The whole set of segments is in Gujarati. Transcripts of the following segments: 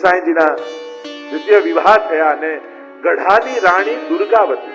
ગુસાઈજીના દ્વિતીય વિવાહ થયા અને ગઢાની રાણી દુર્ગાવતી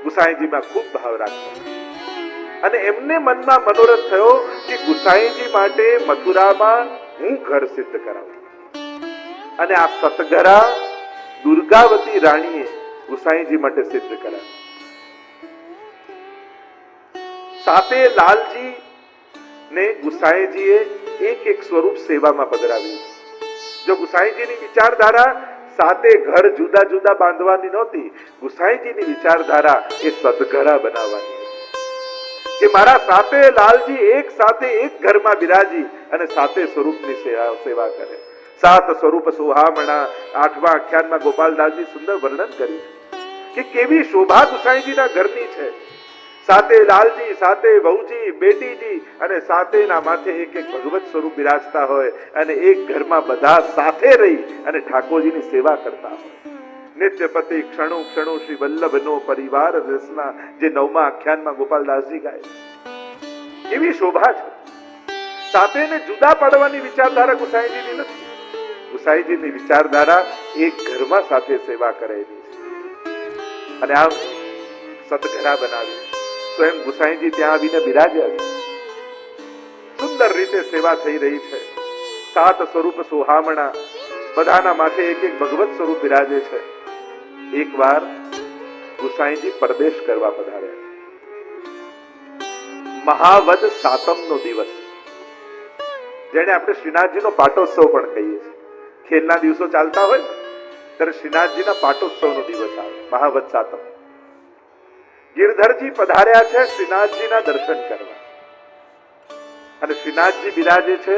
ગુસાઈજીમાં ખૂબ ભાવ રાખતા અને એમને મનમાં મનોરથ થયો કે ગુસાઈજી માટે મથુરામાં હું ઘર સિદ્ધ કરાવું અને આ સતગરા દુર્ગાવતી રાણીએ ગુસાઈજી માટે સિદ્ધ કરાવ્યું. સાતે લાલજી ને ગુસાઈજીએ એક એક સ્વરૂપ સેવામાં પધરાવ્યું. જો ગુસાઈજીની વિચારધારા સાતે ઘર જુદા જુદા બાંધવાની નહોતી, ગુસાઈજીની વિચારધારા એ સદઘરા બનાવવાની હતી કે મારા સાતે લાલજી એક સાથે એક ઘરમાં બિરાજી અને સાતે સ્વરૂપની સેવા કરે. સાત સ્વરૂપ સુહામણા 8મા આખ્યાનમાં ગોપાલદાસજી સુંદર વર્ણન કર્યું કે કેવી શોભા ગુસાઈજીના ઘરની છે. સાતે લાલજી, સાતે વહુજી, બેટીજી અને સાતેના માથે એક એક ભગવત સ્વરૂપ બિરાજતા હોય અને એક ઘરમાં બધા સાથે રહી અને ઠાકોરજીની સેવા કરતા હોય. નિત્યપતિ ક્ષણો ક્ષણો શ્રી વલ્લભનો પરિવાર રસના જે 9મા આખ્યાનમાં ગોપાલદાસજી ગાય, એવી શોભા છે. સાતેને જુદા પાડવાની વિચારધારા ગુસાઈજીની નથી. ગુસાઈજીની વિચારધારા એક ઘરમાં સાથે સેવા કરેલી છે અને આમ સતઘરા બનાવી સ્વયં ગુસાઈજી ત્યાં આવીને બિરાજ્યા છે. સુંદર રીતે સેવા થઈ રહી છે. સાત સ્વરૂપ સોહામણા, બધાના માથે એક એક ભગવત સ્વરૂપ બિરાજે છે. એકવાર ગુસાઈજી પરદેશ કરવા પધાર્યા. મહાવદ સાતમનો દિવસ, જેને આપણે શ્રીનાથજીનો પાટોત્સવ પણ કહીએ છીએ. ખેલના દિવસો ચાલતા હોય ત્યારે શ્રીનાથજીના પાટોત્સવનો દિવસ આવે, મહાવદ સાતમ. ગિરધરજી પધાર્યા છે શ્રીનાથજીના દર્શન કરવા અને શ્રીનાથજી બિરાજે છે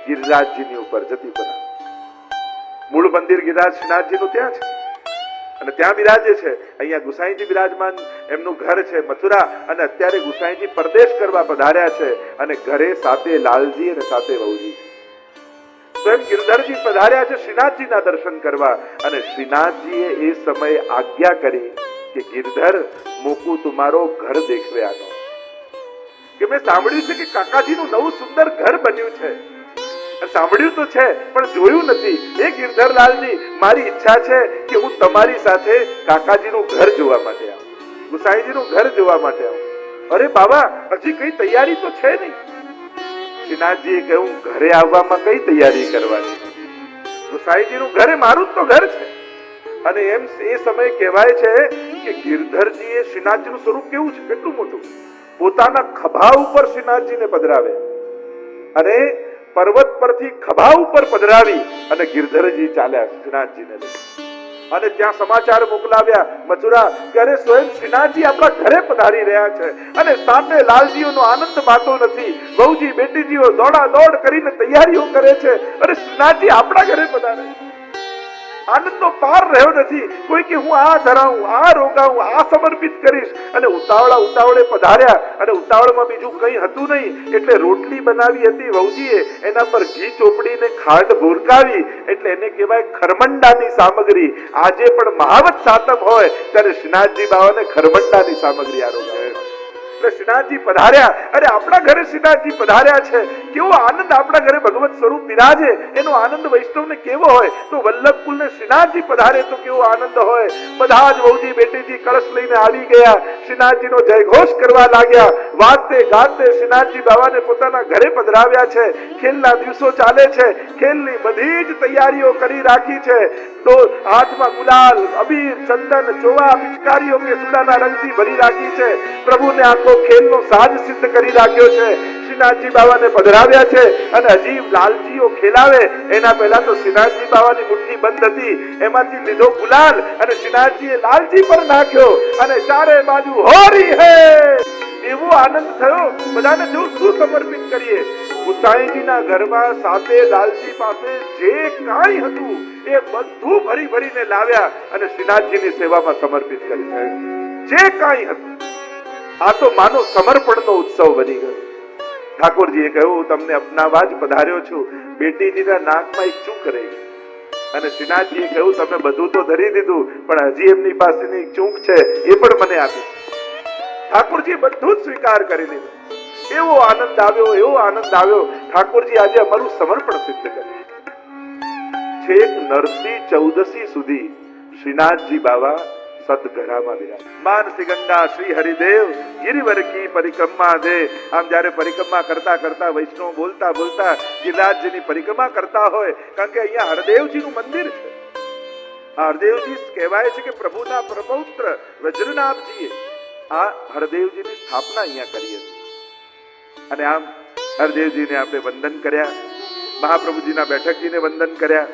ગિરિરાજજીની ઉપર જતીપુરા. મૂળ મંદિર ગિરિરાજ શ્રીનાથજીનું ત્યાં છે અને ત્યાં બિરાજે છે. અહીંયા ગુસાઈજી બિરાજમાન, એમનું ઘર છે મથુરા અને અત્યારે ગુસાઈજી પરદેશ કરવા પધાર્યા છે અને ઘરે સાતે લાલજી અને સાતે વહુજી છે. સ્વયં ગિરધરજી પધાર્યા છે શ્રીનાથજીના દર્શન કરવા અને શ્રીનાથજીએ એ સમયે આજ્ઞા કરી કે ગિરધર મોકું તુમારો ઘર દેખવે આનો, કે મેં સાંભળ્યું છે કે કાકાજીનું નવું સુંદર ઘર બન્યું છે. સાંભળ્યું તો છે પણ જોયું નથી. એ ગિરધરલાલજી, મારી ઈચ્છા છે કે હું તમારી સાથે કાકાજીનું ઘર જોવા માટે આવું, ગુસાઈજીનું ઘર જોવા માટે આવું. અરે બાબા, હજી કઈ તૈયારી તો છે નહીં. શ્રીનાથજીએ કહ્યું, ઘરે આવવામાં કઈ તૈયારી કરવાની? ગુસાઈજીનું ઘર એ મારું જ તો ઘર છે. અને એમ એ સમય કહેવાય છે કે ગિરધરજીએ શ્રીનાથજીનું સ્વરૂપ કેવું છે, કેટલું મોટું. પોતાના ખભા ઉપર શ્રીનાથજીને પધરાવે અને પર્વત પરથી ખભા ઉપર પધરાવી અને ગિરધરજી ચાલ્યા શ્રીનાથજીને લઈ અને ત્યાં સમાચાર મોકલાવ્યા મથુરા કે અરે સ્વયં શ્રીનાથજી આપણા ઘરે પધારી રહ્યા છે અને સાતે લાલજીઓનો આનંદ માતો નથી. વહુજી બેટીજીઓ દોડા દોડ કરીને તૈયારીઓ કરે છે. અરે શ્રીનાથજી આપણા ઘરે પધારે. આનંદનો પાર રહ્યો નથી. કોઈ કે હું આ ધરાવું, આ રોગાવું, આ સમર્પિત કરીશ અને ઉતાવળે પધાર્યા અને ઉતાવળમાં બીજું કંઈ હતું નહીં એટલે રોટલી બનાવી હતી વહુજીએ, એના પર ઘી ચોપડીને ખાંડ ભૂરકાવી એટલે એને કહેવાય ખરમંડાની સામગ્રી. આજે પણ મહાવત સાતમ હોય ત્યારે શ્રીનાથજી બાવાને ખરમંડાની સામગ્રી આરોગ્ય એટલે શ્રીનાથજી પધાર્યા. અરે આપણા ઘરે શ્રીનાથજી પધાર્યા છે, કેવો આનંદ આપણા ઘરે ભગવત સ્વરૂપ બિરાજે, એનો આનંદ વૈષ્ણવને કેવો હોય તો વલ્લભકુલને શ્રીનાથજી પધારે તો કેવો આનંદ હોય. બધા જ વહુજી બેટીજી કળશ લઈને આવી ગયા, શ્રીનાથજીનો જયઘોષ કરવા લાગ્યા. વાતે ગાતે શ્રીનાથજી બાવાને પોતાના ઘરે પધરાવ્યા છે. ખેલના દિવસો ચાલે છે, ખેલની બધી જ તૈયારીઓ કરી રાખી છે. તો હાથમાં ગુલાલ, અબીર, ચંદન, ચોવા, પિચકારીઓ કે સુદાના રંગથી ભરી રાખી છે. પ્રભુને આખો ખેલનો સાજ સિદ્ધ કરી રાખ્યો છે. શ્રીનાથજી બાવાને પધરાવ્યા છે અને હજી લાલજીઓ ખેલાવે એના પહેલા તો શ્રીનાથજી બાવાની મુઠ્ઠી બંધ હતી, એમાંથી લીધો ગુલાલ અને શ્રીનાથજીએ લાલજી પર નાખ્યો અને ચારે બાજુ હોરી હે એવો આનંદ થયો. બધાને જો શું સમર્પિત કરીએ. ગુસાઈજીના ઘરમાં સાતે લાલજી પાસે જે કાંઈ હતું એ બધું ભરી ભરીને લાવ્યા અને શ્રીનાથજીની સેવામાં સમર્પિત કરી છે. જે કાંઈ હતું આ તો માનો સમર્પણનો ઉત્સવ બની ગયો. ઠાકોરજીએ કહ્યું, તમને અપનાવવા જ પધાર્યો છું. બેટીજીના નાકમાં એક ચૂક રહી અને શ્રીનાથજીએ કહ્યું, તમે બધું તો ધરી દીધું પણ હજી એમની પાસેની એક ચૂક છે એ પણ મને આપી. ઠાકોરજી બધું જ સ્વીકાર કરી લીધું. એવો આનંદ આવ્યો, એવો આનંદ આવ્યો. ઠાકોરજી આજે અમારું સમર્પણ સિદ્ધ કર્યું. છેક નરસી ચૌદસી સુધી શ્રીનાથજી બાવા સદગરામાં બિરાજ. માનસી ગંગા શ્રી હરિદેવ ગિરિવર કી પરિક્રમા દે. આમ જ્યારે પરિક્રમા કરતા કરતા વૈષ્ણવ બોલતા બોલતા ગિરિરાજજીની પરિક્રમા કરતા હોય, કારણ કે અહીંયા હરદેવજીનું મંદિર છે. આ હરદેવજી કહેવાય છે કે પ્રભુના પ્રપૌત્ર વજ્રનાથજીએ આ હરદેવજીની સ્થાપના અહીંયા કરી હતી. અને આમ હરદેવજીને આપણે વંદન કર્યા, મહાપ્રભુજીના બેઠકજીને વંદન કર્યા,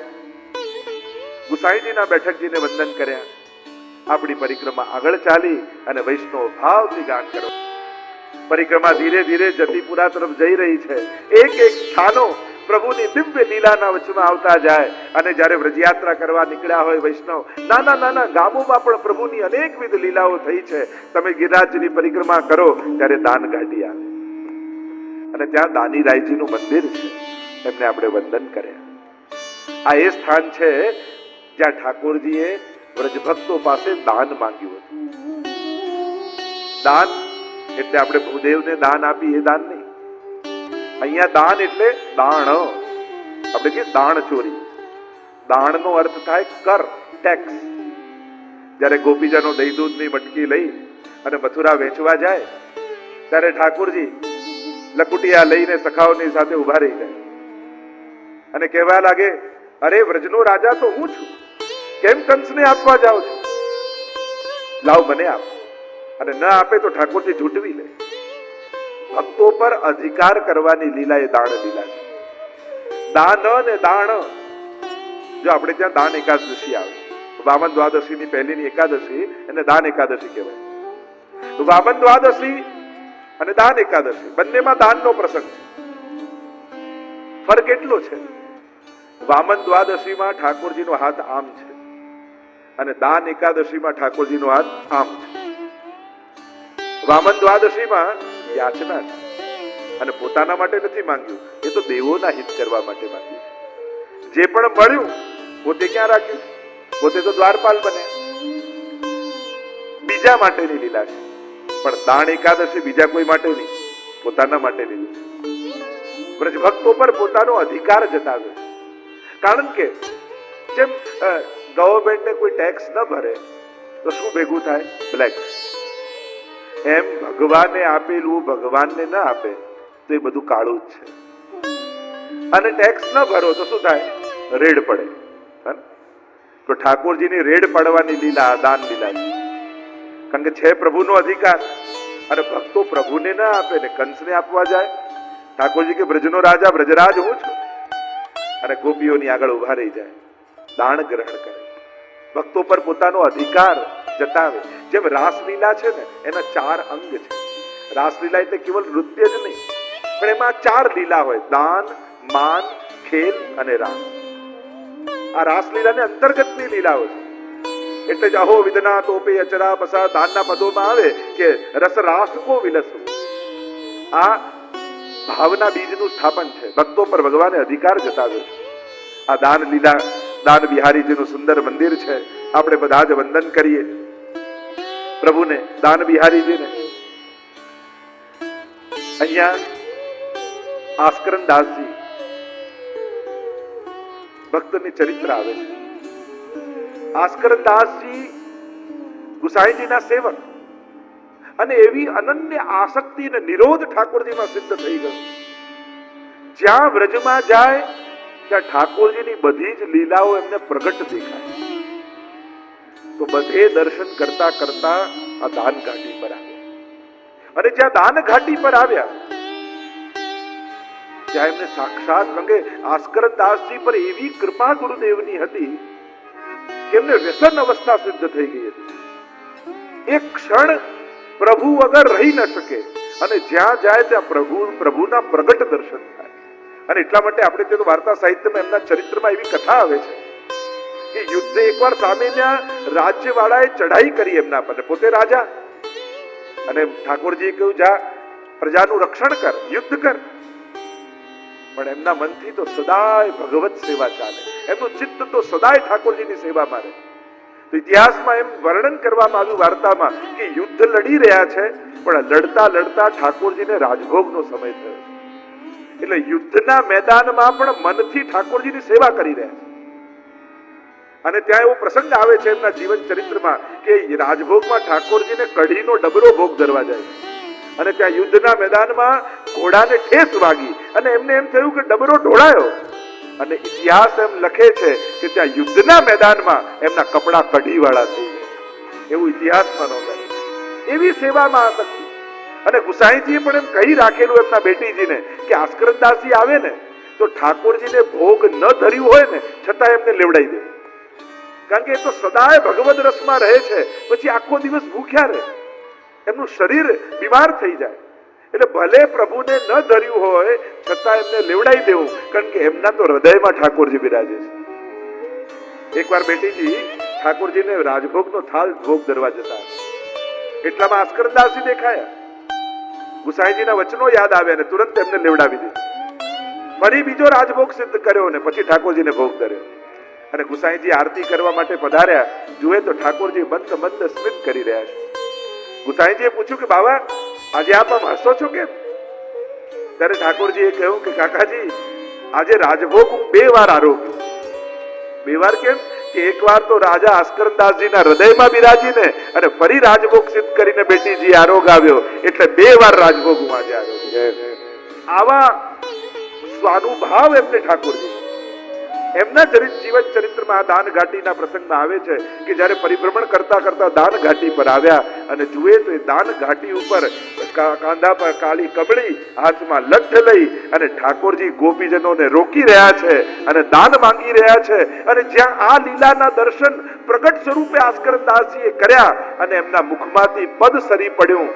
ગુસાઈજીના બેઠકજીને વંદન કર્યા. આપણી પરિક્રમા આગળ ચાલી અને વૈષ્ણવ ભાવથી ગાન કરો. પરિક્રમા ધીરે ધીરે જતીપુરા તરફ જઈ રહી છે. એક એક સ્થાનો પ્રભુની દિવ્ય લીલાના વચમાં આવતા જાય. અને જ્યારે વ્રજયાત્રા કરવા નીકળ્યા હોય વૈષ્ણવ, નાના નાના ગામોમાં પણ પ્રભુની અનેકવિધ લીલાઓ થઈ છે. તમે ગિરિરાજની પરિક્રમા કરો ત્યારે દાન ઘાટી આવે અને ત્યાં દાની રાયજીનું મંદિર છે, એમને આપણે વંદન કર્યા. આ એ સ્થાન છે જ્યાં ઠાકોરજીએ વ્રજભક્તો પાસે દાન માંગ્યું હતું. દાન એટલે આપણે ભૂદેવને દાન આપી એ દાન નહીં. અહીંયા દાન એટલે દાણ. આપણે કે દાણ ચોરી. દાણનો અર્થ થાય કર, ટેક્સ. જ્યારે ગોપીજનો દહીં દૂધની મટકી લઈ અને મથુરા વેચવા જાય ત્યારે ઠાકોરજી લકુટિયા લઈને સખાઓની સાથે ઉભા રહી જાય અને કહેવા લાગે, અરે વ્રજનો રાજા તો હું છું, કેમ કંસને આપવા જાઓ છો? લાવ મને આપ. અને ન આપે તો ઠાકોરજી ઝૂંટવી લે. ભક્તો પર અધિકાર કરવાની લીલા એ દાણ લીલા છે. દાન ને દાણ. જો આપણે ત્યાં દાન એકાદશી આવે, વામન દ્વાદશીની પહેલીની એકાદશી એને દાન એકાદશી કહેવાય. વામન દ્વાદશી અને દાન એકાદશી બંનેમાં દાનનો પ્રસંગ છે. ફરક એટલો છે, વામન દ્વાદશીમાં ઠાકોરજીનો હાથ આમ છે અને દાન એકાદશીમાં ઠાકોરજીનો હાથ આમ છે. વામન દ્વાદશીમાં યાચના છે અને પોતાના માટે નથી માંગ્યું, એ તો દેવોના હિત કરવા માટે માંગ્યું છે. જે પણ મળ્યું પોતે ક્યાં રાખ્યું? પોતે તો દ્વારપાલ બન્યા. બીજા માટેની લીલા છે. પણ દાન એકાદશી બીજા કોઈ માટે નહીં, પોતાના માટે લીધું છે. વ્રજભક્તો પર પોતાનો અધિકાર જતાવ્યો છે. કારણ કે જેમ ગવર્મેન્ટને કોઈ ટેક્સ ન ભરે તો શું ભેગું થાય? બ્લેક. એમ ભગવાને આપેલું ભગવાનને ન આપે તો એ બધું કાળું જ છે. અને ટેક્સ ન ભરો તો શું થાય? રેડ પડે. તો ઠાકોરજીની રેડ પડવાની લીલા દાન લીલા છે. કારણ કે છે પ્રભુનો અધિકાર અને ભક્તો પ્રભુને ન આપે ને કંસને આપવા જાય. ઠાકોરજી કે બ્રજનો રાજા બ્રજરાજ હું છું અને ગોપીઓની આગળ ઉભા રહી જાય, દાન ગ્રહણ કરે, ભક્તો પર પોતાનો અધિકાર જતાવે. જેમ રાસલીલા છે ને એના 4 અંગ છે. રાસલીલા એટલે કેવલ નૃત્ય જ નહીં, પણ એમાં 4 લીલા હોય: દાન, માન, ખેલ અને રાસ. આ રાસલીલાને અંતર્ગતની લીલાઓ છે. એટલે જ અહો વિદના તોપે અચરા પસા દાનના પદોમાં આવે કે રસ રાસ કો વિલસો. આ ભાવના બીજનું સ્થાપન છે. ભક્તો પર ભગવાને અધિકાર જતાવ્યો છે. આ દાન લીલા દાન બિહારીજીનું સુંદર મંદિર છે. આપણે બધા જ વંદન કરીએ પ્રભુને, દાન બિહારીજીને. અહીંયા આસ્કરન દાસજી ભક્તની ચરિત્ર આવે છે. આસ્કરન દાસજી ગુસાઈજીના સેવક અને એવી અનન્ય આસક્તિ અને નિરોધ ઠાકોરજીમાં સિદ્ધ થઈ ગયો. જ્યાં વ્રજમાં જાય ત્યાં ઠાકોરજીની બધી જ લીલાઓ એમને પ્રગટ દેખાય. તો બધે દર્શન કરતા કરતા આ દાન ઘાટી પર આવ્યા. અને જ્યાં દાન ઘાટી પર આવ્યા ત્યાં એમને સાક્ષાત અંગે આસ્કરન દાસજી પર એવી કૃપા ગુરુદેવની હતી કે એમને વ્યસન અવસ્થા સિદ્ધ થઈ ગઈ હતી. એક ક્ષણ પ્રભુ વગર રહી ન શકે અને જ્યાં જાય ત્યાં પ્રભુના પ્રગટ દર્શન થાય. અને એટલા માટે આપણે તે વાર્તા સાહિત્યમાં એમના ચરિત્રમાં એવી કથા આવે છે કે યુદ્ધે એકવાર સામેના રાજ્યવાળાએ ચઢાઈ કરી એમના પર, પોતે રાજા, અને ઠાકોરજીએ કહ્યું જા પ્રજાનું રક્ષણ કર, યુદ્ધ કર. પણ એમના મનથી તો સદાય ભગવત સેવા ચાલે, એમનું ચિત્ત તો સદાય ઠાકોરજીની સેવામાં રહે. તો ઇતિહાસમાં એમ વર્ણન કરવામાં આવ્યું વાર્તામાં કે યુદ્ધ લડી રહ્યા છે પણ લડતા લડતા ઠાકોરજીને રાજભોગનો સમય થયો છે. એટલે યુદ્ધના મેદાનમાં પણ મનથી ઠાકોરજીની સેવા કરી રહ્યા છે. અને ત્યાં એવો પ્રસંગ આવે છે એમના જીવન ચરિત્રમાં કે રાજભોગમાં ઠાકોરજીને કઢીનો ડબરો ભોગ ધરવા જાય છે અને ત્યાં યુદ્ધના મેદાનમાં ઘોડાને ઠેસ વાગી અને એમને એમ થયું કે ડબરો ઢોળાયો અને ઇતિહાસ એમ લખે છે કે ત્યાં યુદ્ધના મેદાનમાં એમના કપડા કઢીવાળા થઈ ગયા, એવું ઇતિહાસમાં નોંધાય. એવી સેવામાં આસક્તિ. અને ગુસાઈજીએ પણ એમ કહી રાખેલું એમના બેટીજીને કે આસ્કરદાસી આવે ને તો ઠાકોરજીને ભોગ ન ધર્યું હોય ને છતાં એમને લેવડાવી દે, કારણ કે એ તો સદાય ભગવદ રસમાં રહે છે, પછી આખો દિવસ ભૂખ્યા રહે, એમનું શરીર બીમાર થઈ જાય, એટલે ભલે પ્રભુને ન ધર્યું હોય છતાં એમને લેવડાવી દેવું, કારણ કે એમના તો હૃદયમાં ઠાકોરજી બિરાજે છે. એકવાર બેટીજી ઠાકોરજીને રાજભોગનો થાળ ભોગ ધરવા જતા, એટલામાં આસ્કરદાસી દેખાયા. ગુસાઈજીના વચનો યાદ આવ્યા અને તુરંત એમને લેવડાવી દીધા. ફરી બીજો રાજભોગ સિદ્ધ કર્યો ને પછી ઠાકોરજીને ભોગ ધર્યો. અને ગુસાઈજી આરતી કરવા માટે પધાર્યા, જુએ તો ઠાકોરજી મંદ મંદ સ્મિત કરી રહ્યા છે. ગુસાઈજીએ પૂછ્યું કે બાબા આજે આપ આમ હસો છો કેમ? ત્યારે ઠાકોરજીએ કહ્યું કે કાકાજી આજે રાજભોગ હું 2 વાર આરોગ્યો. 2 વાર કેમ? કે એક વાર તો રાજા આસ્કરદાસજીના હૃદયમાં બિરાજીને અને ફરી રાજભોગ સિદ્ધ કરીને બેટીજી આરોગ આવ્યો, એટલે 2 વાર રાજભોગ હું આજે આરોગ્યો. આવા સ્વાનુભાવ એમને ઠાકોરજી. એમના જીવન ચરિત્રમાં દાન ઘાટીના પ્રસંગમાં આવે છે કે જ્યારે પરિભ્રમણ કરતા કરતા દાન ઘાટી પર આવ્યા અને જુએ તો એ દાન ઘાટી ઉપર કાંધા પર કાળી કબળી, હાથમાં લઠ્ઠ લઈ અને ઠાકોરજી ગોપીજનોને રોકી રહ્યા છે અને દાન માંગી રહ્યા છે. અને જ્યાં આ લીલાના દર્શન પ્રગટ સ્વરૂપે આસ્કરદાસીએ કર્યા અને એમના મુખમાંથી પદ સરી પડ્યું